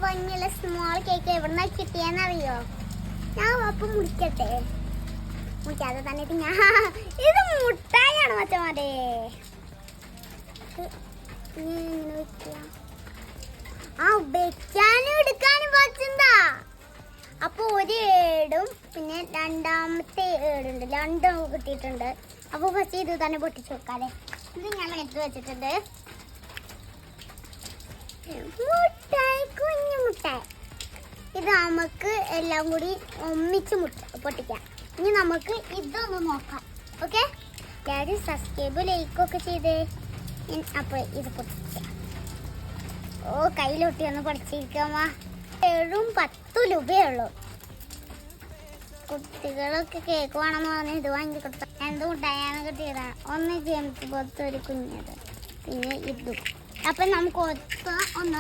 ഭംഗിയുള്ള small cake എവിടുന്ന കിട്ടിയെന്നറിയോ? ഞാൻ അപ്പം മുറിക്കട്ടെ. മുറിക്കാതെ തന്നെ ഇത് മുട്ടായാണ് മച്ചമാരെ. ഇങ്ങനെ വെക്കുക. ആ വെക്കാനും എടുക്കാനും പറ്റുന്നതാ. അപ്പൊ ഒരു ഏടും പിന്നെ രണ്ടാമത്തെ ഏടുണ്ട്, രണ്ടും കിട്ടിയിട്ടുണ്ട്. അപ്പൊ ഫസ്റ്റ് ഇത് തന്നെ പൊട്ടിച്ചു വെക്കാതെ. ഇത് ഞാൻ എടുത്ത് വെച്ചിട്ടുണ്ട്. മുട്ടായി, കുഞ്ഞു മുട്ടായി. ഇത് നമുക്ക് എല്ലാം കൂടി ഒന്നിച്ച് പൊട്ടിക്കാം. ഇനി നമുക്ക് ഇതൊന്ന് നോക്കാം. ഓക്കെ, ഡാഡി സബ്സ്ക്രൈബ് ലൈക്കൊക്കെ ചെയ്തേ. അപ്പൊ ഇത് പൊട്ടിക്കാം. ഓ, കയ്യിലൊട്ടി ഒന്ന് പഠിച്ചിരിക്കാമ. 7-10 രൂപയുള്ളൂ. കുട്ടികളൊക്കെ കേക്ക് വേണമെന്ന് പറഞ്ഞ് ഇത് വാങ്ങി കൊടുത്ത. എന്ത് മുട്ടായാണ് കിട്ടിയതാണ്? ഒന്ന് ജെയിംസ് പോലത്തെ ഒരു കുഞ്ഞത്, പിന്നെ ഇതും. അപ്പൊ നമുക്ക് ഒന്ന്